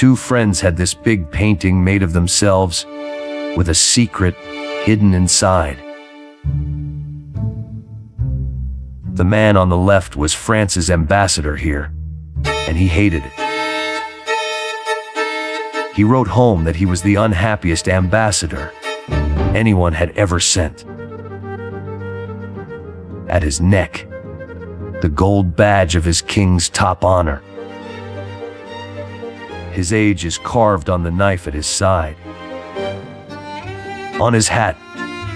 two friends had this big painting made of themselves with a secret hidden inside. The man on the left was France's ambassador here, and he hated it. He wrote home that he was the unhappiest ambassador anyone had ever sent. At his neck, the gold badge of his king's top honor. His age is carved on the knife at his side. On his hat,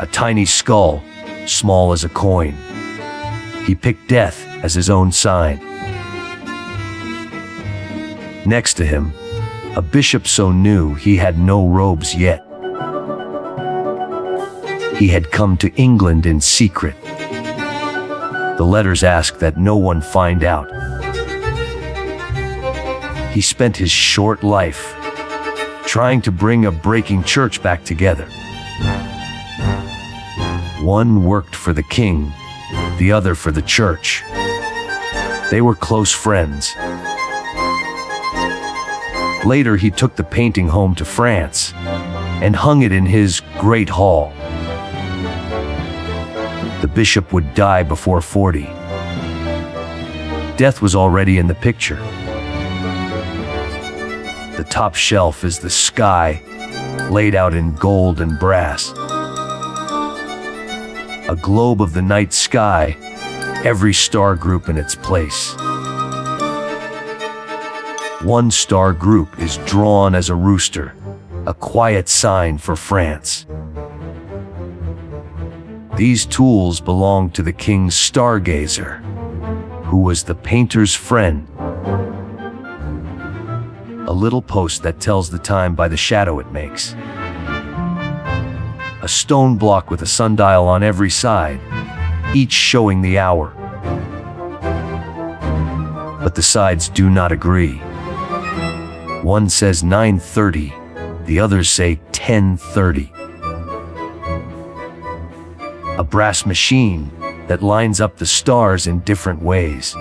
a tiny skull, small as a coin. He picked death as his own sign. Next to him, a bishop so new he had no robes yet. He had come to England in secret. The letters ask that no one find out. He spent his short life trying to bring a breaking church back together. One worked for the king, the other for the church. They were close friends. Later, he took the painting home to France and hung it in his great hall. The bishop would die before 40. Death was already in the picture. The top shelf is the sky, laid out in gold and brass. A globe of the night sky, every star group in its place. One star group is drawn as a rooster, a quiet sign for France. These tools belong to the king's stargazer, who was the painter's friend. A little post that tells the time by the shadow it makes. A stone block with a sundial on every side, each showing the hour. But the sides do not agree. One says 9:30, the others say 10:30. A brass machine that lines up the stars in different ways.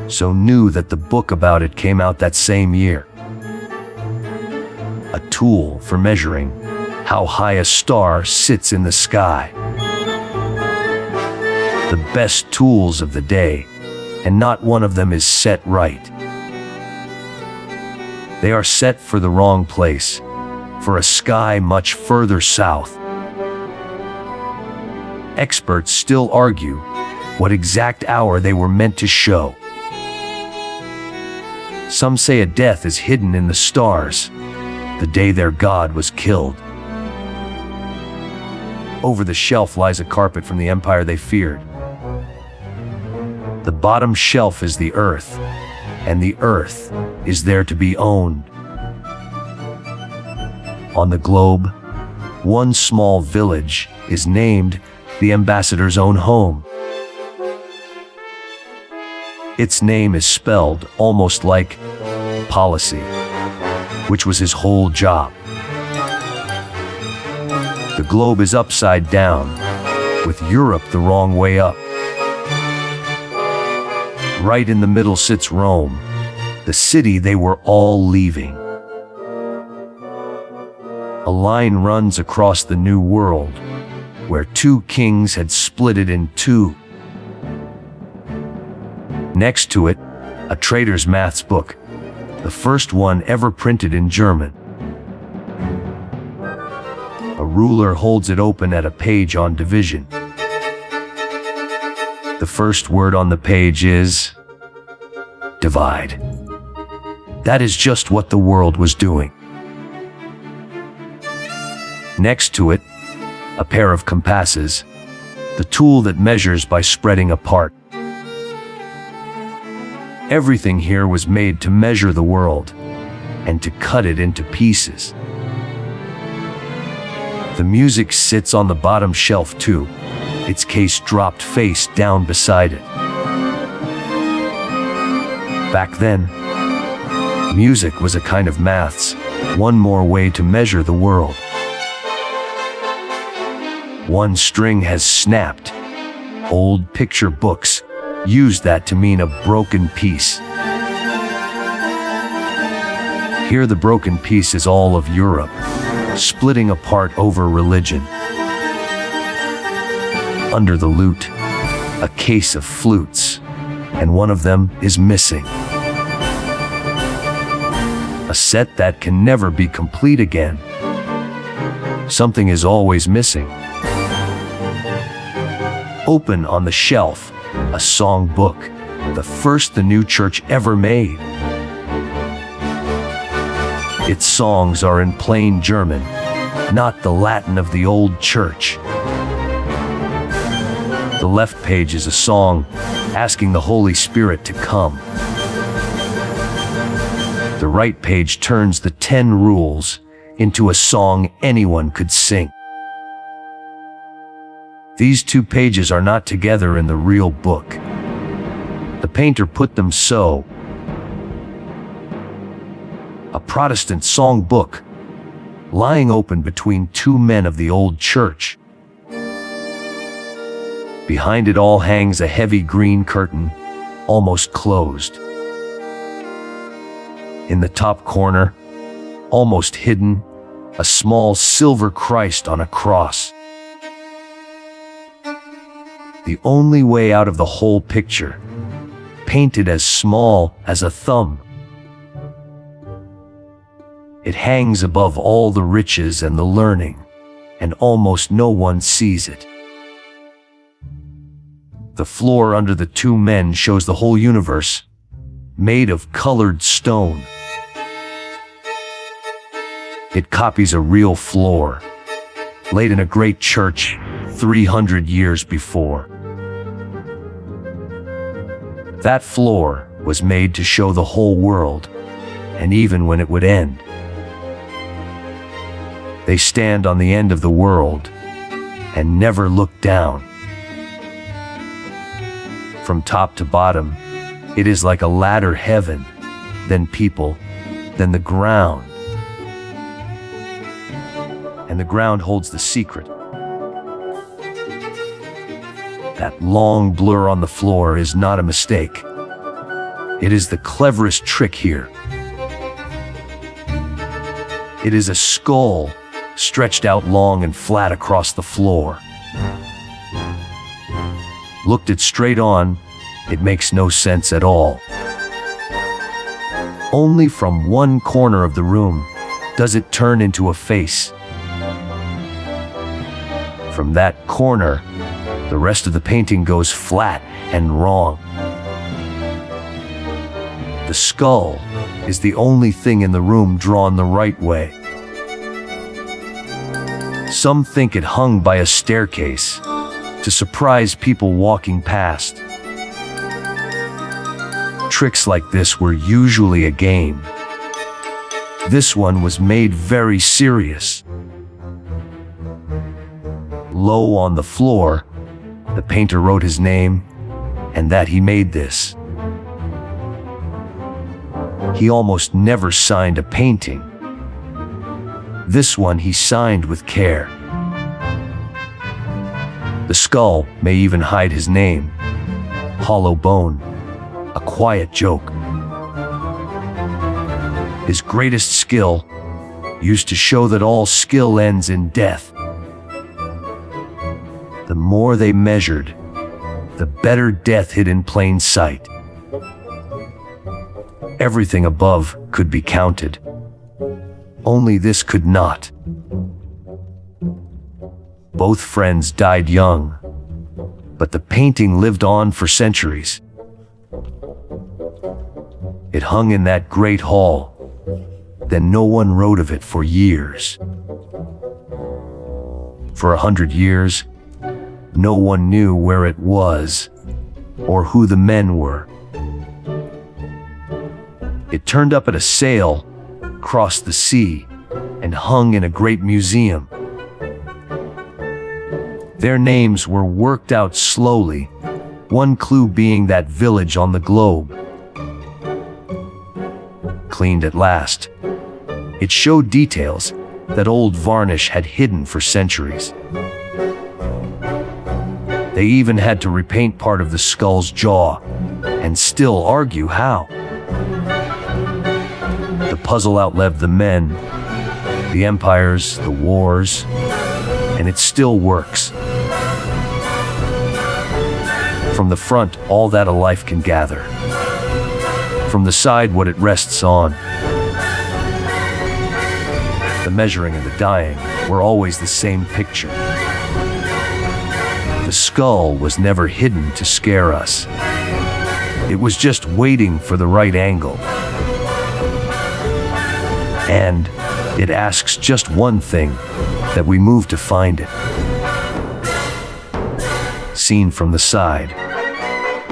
So new that the book about it came out that same year. A tool for measuring how high a star sits in the sky. The best tools of the day, and not one of them is set right. They are set for the wrong place, for a sky much further south. Experts still argue what exact hour they were meant to show. Some say a death is hidden in the stars, the day their god was killed. Over the shelf lies a carpet from the empire they feared. The bottom shelf is the earth, and the earth is there to be owned. On the globe, one small village is named the ambassador's own home. Its name is spelled almost like policy, which was his whole job. The globe is upside down, with Europe the wrong way up. Right in the middle sits Rome, the city they were all leaving. A line runs across the new world, where two kings had split it in two. Next to it, a trader's maths book, the first one ever printed in German. A ruler holds it open at a page on division. The first word on the page is divide. That is just what the world was doing. Next to it, a pair of compasses, the tool that measures by spreading apart. Everything here was made to measure the world and to cut it into pieces. The music sits on the bottom shelf too, its case dropped face down beside it. Back then, music was a kind of maths, one more way to measure the world. One string has snapped. Old picture books used that to mean a broken piece. Here the broken piece is all of Europe, splitting apart over religion. Under the lute, a case of flutes, and one of them is missing. A set that can never be complete again. Something is always missing. Open on the shelf, a song book, the first the new church ever made. Its songs are in plain German, not the Latin of the old church. The left page is a song asking the Holy Spirit to come. The right page turns the 10 rules into a song anyone could sing. These two pages are not together in the real book. The painter put them so. A Protestant song book, lying open between two men of the old church. Behind it all hangs a heavy green curtain, almost closed. In the top corner, almost hidden, a small silver Christ on a cross. The only way out of the whole picture, painted as small as a thumb. It hangs above all the riches and the learning, and almost no one sees it. The floor under the two men shows the whole universe, made of colored stone. It copies a real floor, laid in a great church 300 years before. That floor was made to show the whole world, and even when it would end. They stand on the end of the world and never look down. From top to bottom, it is like a ladder heaven, then people, then the ground. And the ground holds the secret. That long blur on the floor is not a mistake. It is the cleverest trick here. It is a skull stretched out long and flat across the floor. Looked at straight on, it makes no sense at all. Only from one corner of the room does it turn into a face. From that corner, the rest of the painting goes flat and wrong. The skull is the only thing in the room drawn the right way. Some think it hung by a staircase to surprise people walking past. Tricks like this were usually a game. This one was made very serious. Low on the floor, the painter wrote his name and that he made this. He almost never signed a painting. This one he signed with care. The skull may even hide his name. Hollow bone, a quiet joke. His greatest skill used to show that all skill ends in death. The more they measured, the better death hid in plain sight. Everything above could be counted. Only this could not. Both friends died young, but the painting lived on for centuries. It hung in that great hall. Then no one wrote of it for years. For 100 years, no one knew where it was or who the men were. It turned up at a sale, crossed the sea, and hung in a great museum. Their names were worked out slowly, one clue being that village on the globe. Cleaned at last, it showed details that old varnish had hidden for centuries. They even had to repaint part of the skull's jaw, and still argue how. The puzzle outlived the men, the empires, the wars, and it still works. From the front, all that a life can gather. From the side, what it rests on. The measuring and the dying were always the same picture. The skull was never hidden to scare us. It was just waiting for the right angle. And it asks just one thing, that we move to find it. Seen from the side,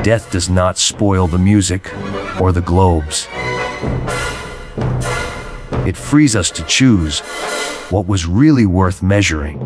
death does not spoil the music or the globes. It frees us to choose what was really worth measuring.